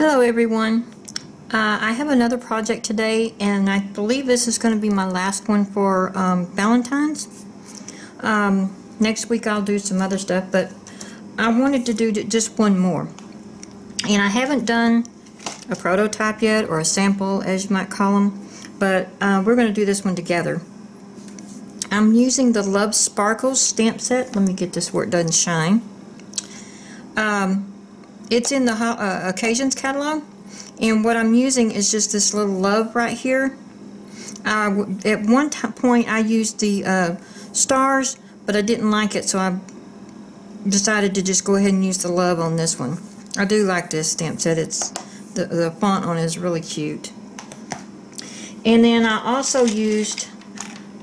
Hello everyone. I have another project today, and I believe this is going to be my last one for Valentine's. Next week I'll do some other stuff, but I wanted to do just one more. And I haven't done a prototype yet, or a sample as you might call them, but we're going to do this one together. I'm using the Love Sparkles stamp set. Let me get this where it doesn't shine. It's in the Occasions catalog, and what I'm using is just this little love right here. At one point I used the stars, but I didn't like it, so I decided to just go ahead and use the love on this one. I do like this stamp set. It's the font on it is really cute. And then I also used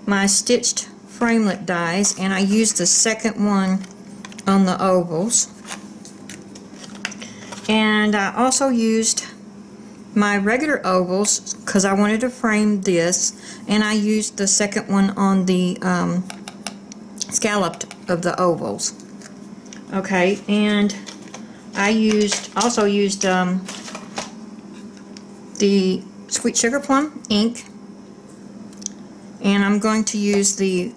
my stitched framelit dies, and I used the second one on the ovals. And I also used my regular ovals because I wanted to frame this, and I used the second one on the scalloped of the ovals. Okay, and I also used the Sweet Sugar Plum ink, and I'm going to use the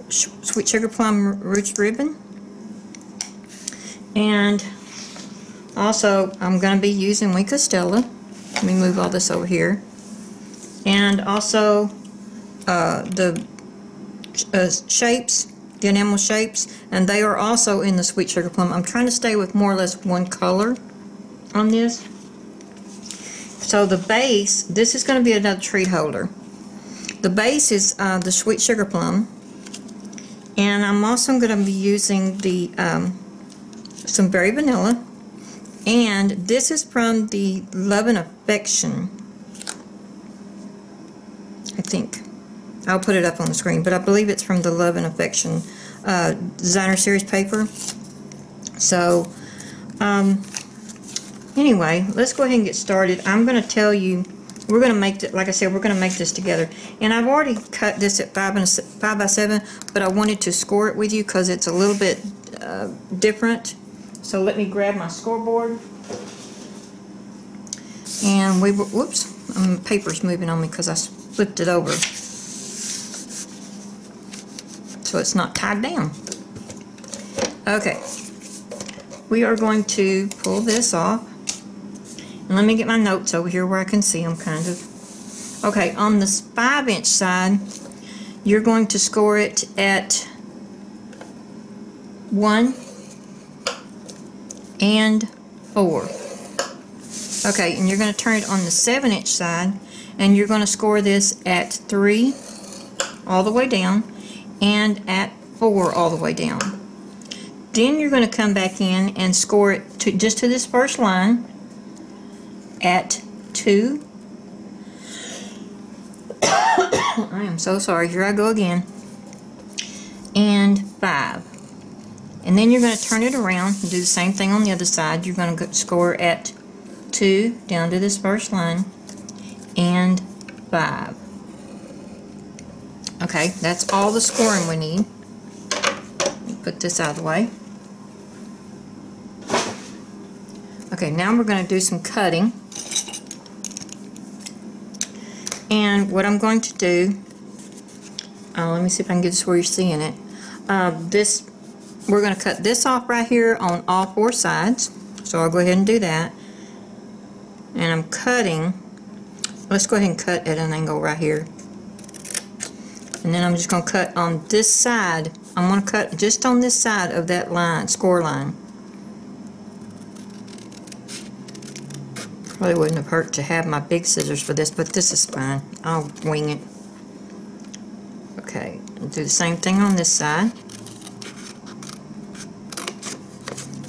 Sweet Sugar Plum Roots ribbon, and also I'm going to be using Wink of Stella. Let me move all this over here. And also the shapes, the enamel shapes, and they are also in the Sweet Sugar Plum. I'm trying to stay with more or less one color on this. So the base, this is going to be another treat holder. The base is the Sweet Sugar Plum, and I'm also going to be using the some Berry Vanilla. And this is from the Love and Affection, I think. I'll put it up on the screen, but I believe it's from the Love and Affection designer series paper. So, anyway, let's go ahead and get started. I'm going to tell you, we're going to make it, like I said, we're going to make this together. And I've already cut this at 5 by 7, but I wanted to score it with you because it's a little bit different. So let me grab my scoreboard, and whoops, paper's moving on me because I flipped it over, so it's not tied down. Okay, we are going to pull this off, and let me get my notes over here where I can see them kind of. Okay, on the 5-inch side, you're going to score it at 1 and 4. Okay, and you're going to turn it on the 7-inch side, and you're going to score this at 3 all the way down and at 4 all the way down. Then you're going to come back in and score it just to this first line at 2. I am so sorry, here I go again. And 5. And then you're going to turn it around and do the same thing on the other side. You're going to score at 2 down to this first line and 5. Okay, that's all the scoring we need. Put this out of the way. Okay, now we're going to do some cutting. And what I'm going to do, let me see if I can get this where you're seeing it. We're going to cut this off right here on all 4 sides. So I'll go ahead and do that. And I'm cutting, let's go ahead and cut at an angle right here. And then I'm just going to cut on this side. I'm going to cut just on this side of that line, score line. Probably wouldn't have hurt to have my big scissors for this, but this is fine. I'll wing it. Okay, I'll do the same thing on this side.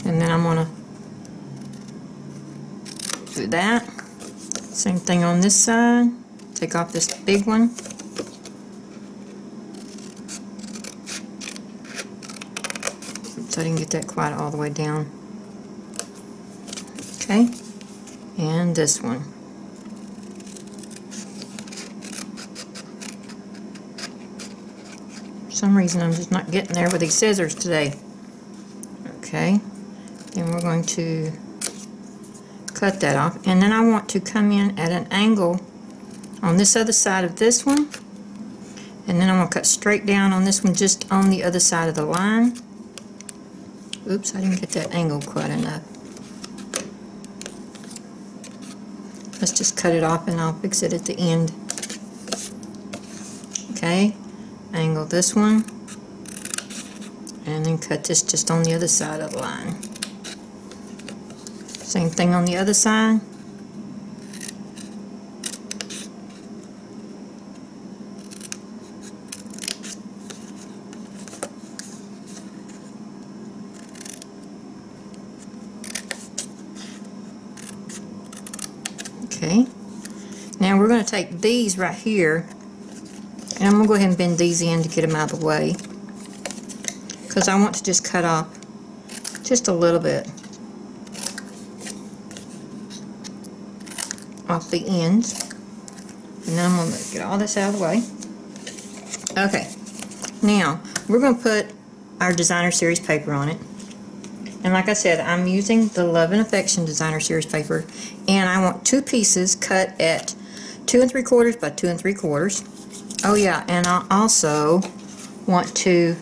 And then I'm going to do that. Same thing on this side. Take off this big one. Oops, I didn't get that quite all the way down. Okay. And this one. For some reason I'm just not getting there with these scissors today. Okay. Then we're going to cut that off, and then I want to come in at an angle on this other side of this one, and then I'm going to cut straight down on this one just on the other side of the line. Oops, I didn't get that angle quite enough. Let's just cut it off and I'll fix it at the end. Okay, angle this one, and then cut this just on the other side of the line. Same thing on the other side. Okay, now we're going to take these right here, and I'm going to go ahead and bend these in to get them out of the way, because I want to just cut off just a little bit off the ends, and then I'm going to get all this out of the way. Okay, now we're going to put our Designer Series paper on it. And like I said, I'm using the Love and Affection Designer Series paper, and I want 2 pieces cut at 2 3/4 by 2 3/4. Oh yeah, and I also want to,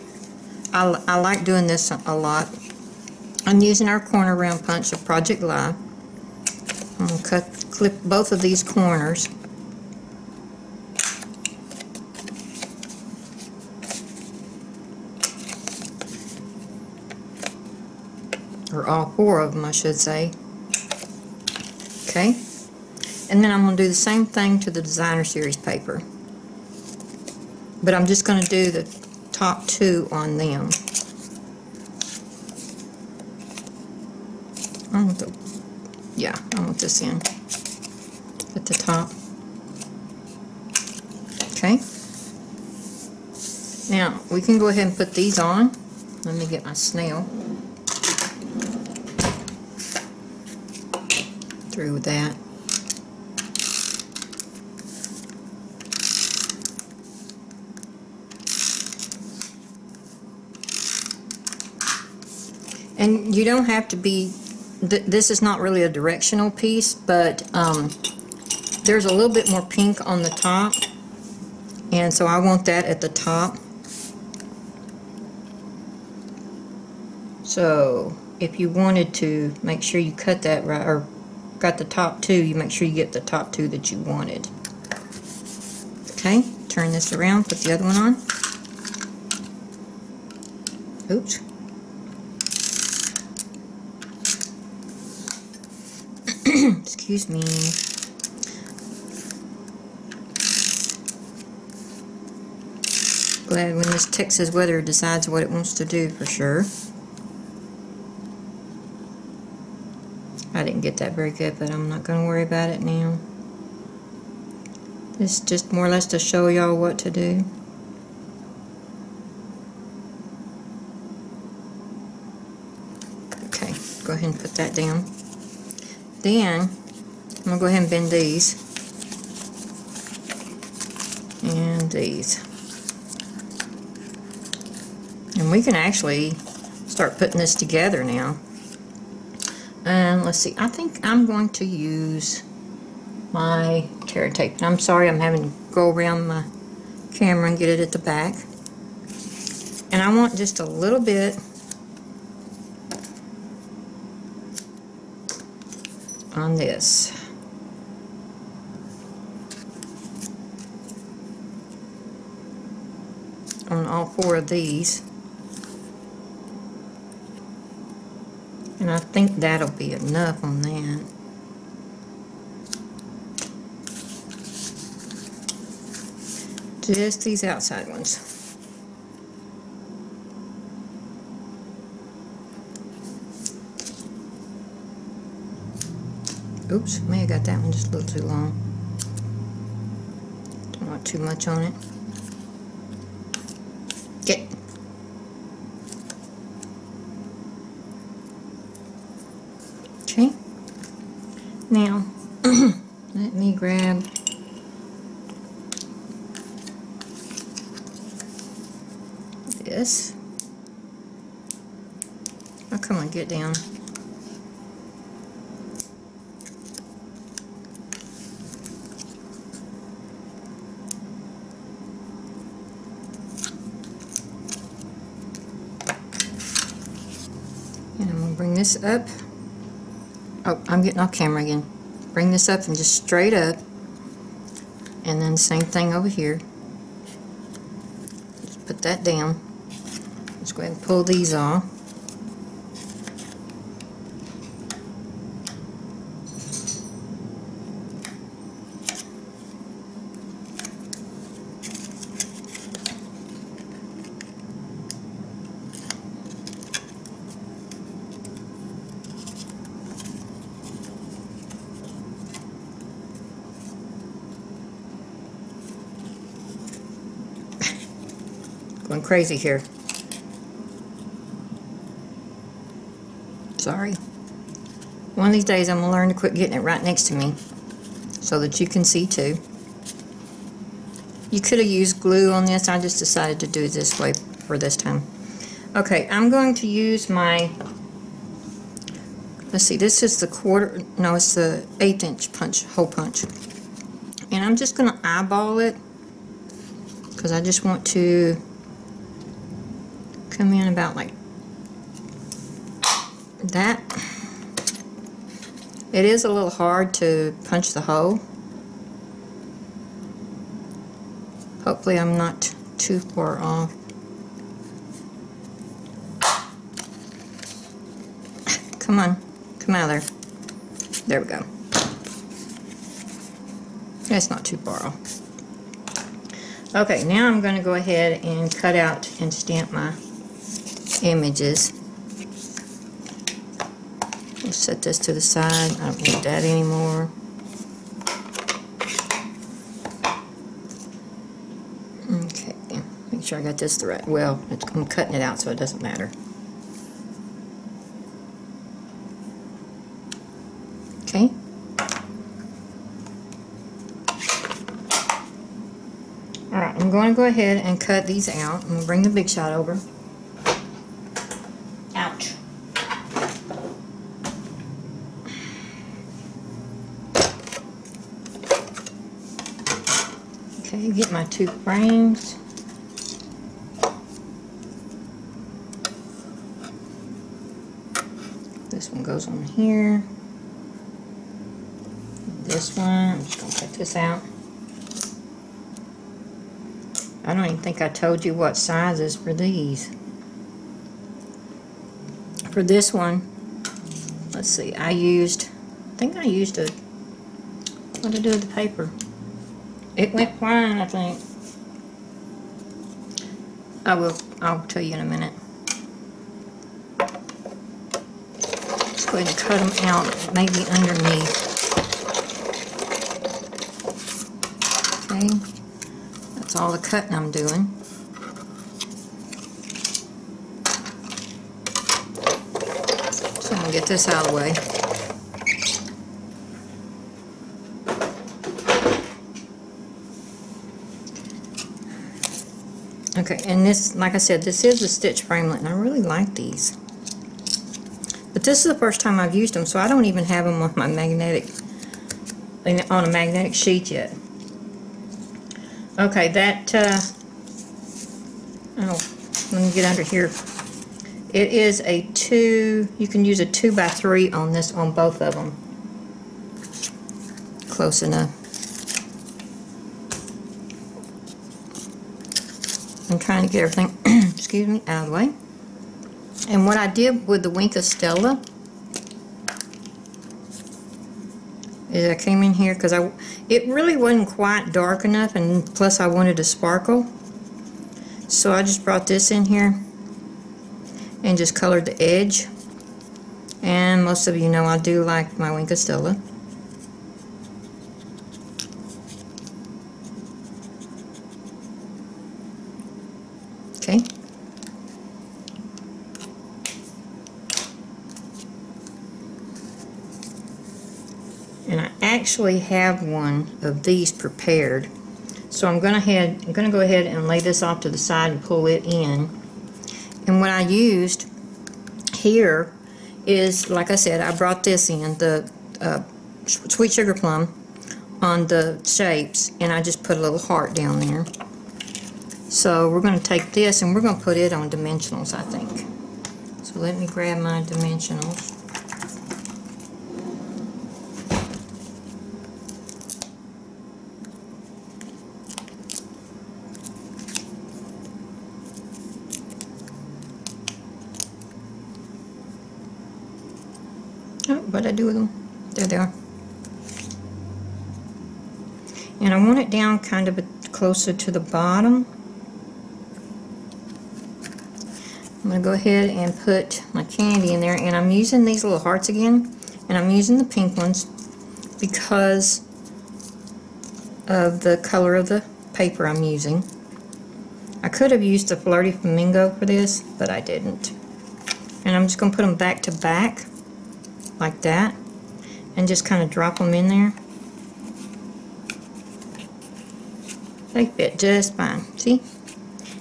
I like doing this a lot. I'm using our corner round punch of Project Live. I'm going to clip both of these corners. Or all 4 of them, I should say. Okay, and then I'm going to do the same thing to the Designer Series paper, but I'm just going to do the top 2 on them. I want this in at the top. Okay, now we can go ahead and put these on. Let me get my snail. Through with that. And you don't have to be, this is not really a directional piece, but there's a little bit more pink on the top, and so I want that at the top. So if you wanted to make sure you cut that right, or got the top 2, you make sure you get the top 2 that you wanted. Okay, turn this around, put the other one on. Oops. Excuse me. Glad when this Texas weather decides what it wants to do, for sure. I didn't get that very good, but I'm not going to worry about it now. This is just more or less to show y'all what to do. Okay, go ahead and put that down. Then, I'm going to go ahead and bend these. And these. And we can actually start putting this together now. And let's see, I think I'm going to use my tear tape. I'm sorry, I'm having to go around my camera and get it at the back. And I want just a little bit on this. On all 4 of these. And I think that'll be enough on that. Just these outside ones. Oops, may have got that one just a little too long. Don't want too much on it. Okay. Okay. Now, let me grab this. Oh, come on, get down. this up. Oh, I'm getting off camera again. Bring this up and just straight up. And then same thing over here. Just put that down. Let's go ahead and pull these off. Going crazy here. Sorry. One of these days I'm going to learn to quit getting it right next to me so that you can see too. You could have used glue on this. I just decided to do it this way for this time. Okay, I'm going to use my, let's see, this is the it's the 1/8 inch punch, hole punch. And I'm just going to eyeball it because I just want to come in about like that. It is a little hard to punch the hole. Hopefully I'm not too far off. Come on, come out of there. There we go. That's not too far off. Okay, now I'm going to go ahead and cut out and stamp my images. We'll set this to the side. I don't need that anymore. Okay, make sure I got this the right. Well, I'm cutting it out so it doesn't matter. Okay. Alright, I'm going to go ahead and cut these out. I'm going to bring the big shot over. Ouch. Okay, get my 2 frames. This one goes on here. This one, I'm just going to cut this out. I don't even think I told you what sizes for these. For this one, let's see, I think I used a, what did I do with the paper? It went fine, I think. I'll tell you in a minute. Let's go ahead and cut them out, maybe underneath. Okay. That's all the cutting I'm doing. So I'm going to get this out of the way. Okay, and this, like I said, this is a stitch framelit, and I really like these. But this is the first time I've used them, so I don't even have them on my magnetic, on a magnetic sheet yet. Okay, that, oh, let me get under here. It is a 2, you can use a 2x3 on this, on both of them. Close enough. I'm trying to get everything, excuse me, out of the way. And what I did with the Wink of Stella is I came in here because it really wasn't quite dark enough, and plus I wanted to sparkle. So I just brought this in here and just colored the edge. And most of you know I do like my Wink of Stella. Okay. And I actually have one of these prepared. So I'm going to go ahead and lay this off to the side and pull it in. And what I used here is, like I said, I brought this in, the Sweet Sugar Plum on the shapes, and I just put a little heart down there. So we're going to take this and we're going to put it on dimensionals, I think. So let me grab my dimensionals. What'd I do with them? There they are. And I want it down kind of closer to the bottom. I'm going to go ahead and put my candy in there, and I'm using these little hearts again, and I'm using the pink ones because of the color of the paper I'm using. I could have used the Flirty Flamingo for this, but I didn't. And I'm just going to put them back to back like that and just kind of drop them in there. They fit just fine. See?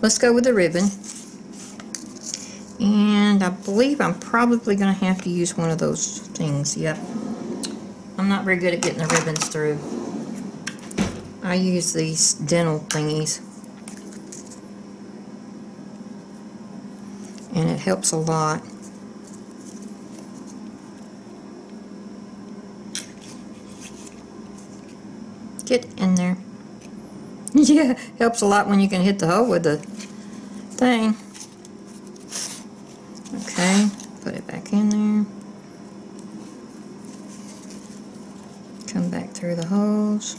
Let's go with the ribbon. And I believe I'm probably going to have to use one of those things. Yep. I'm not very good at getting the ribbons through. I use these dental thingies. And it helps a lot. Get in there. Yeah, helps a lot when you can hit the hole with the thing. Okay, put it back in there. Come back through the holes.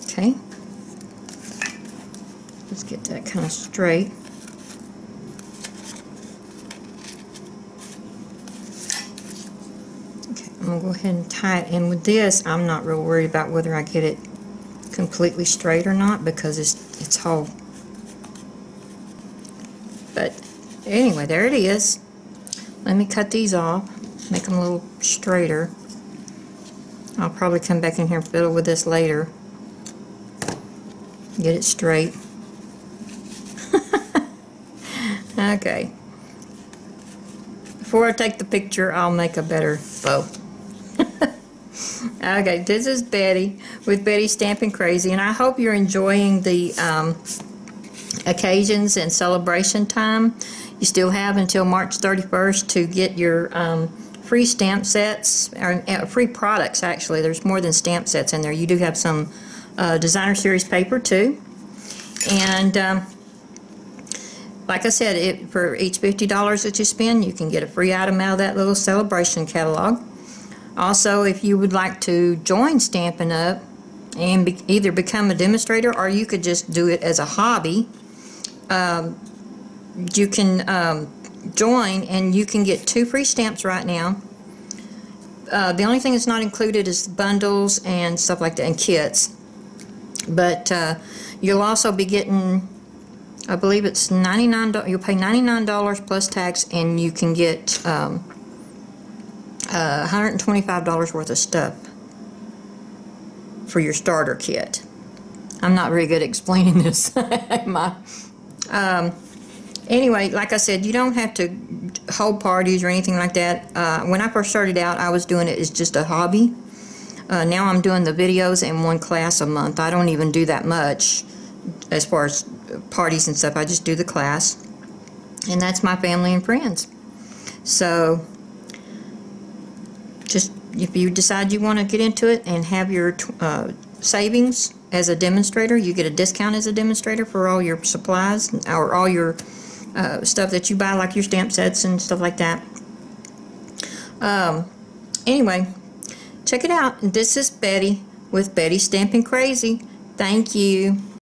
Okay. Let's get that kind of straight. Okay, I'm going to go ahead and tie it. And with this, I'm not real worried about whether I get it completely straight or not because it's whole. But anyway, there it is. Let me cut these off, make them a little straighter. I'll probably come back in here and fiddle with this later. Get it straight. Okay. Before I take the picture, I'll make a better bow. Okay, this is Betty with Betty's Stamping Crazy, and I hope you're enjoying the occasions and celebration time. You still have until March 31st to get your free stamp sets, or free products actually. There's more than stamp sets in there. You do have some designer series paper too. And like I said, for each $50 that you spend, you can get a free item out of that little celebration catalog. Also, if you would like to join Stampin' Up! And either become a demonstrator, or you could just do it as a hobby, you can join and you can get 2 free stamps right now. The only thing that's not included is bundles and stuff like that, and kits. But you'll also be getting, I believe it's $99. You'll pay $99 plus tax, and you can get $125 worth of stuff for your starter kit. I'm not very good at explaining this. Anyway, like I said, you don't have to hold parties or anything like that. When I first started out, I was doing it as just a hobby. Now I'm doing the videos in 1 class a month. I don't even do that much as far as parties and stuff. I just do the class, and that's my family and friends. So just if you decide you want to get into it and have your savings as a demonstrator, you get a discount as a demonstrator for all your supplies or all your stuff that you buy, like your stamp sets and stuff like that. Anyway, check it out. This is Betty with Betty's Stamping Crazy. Thank you.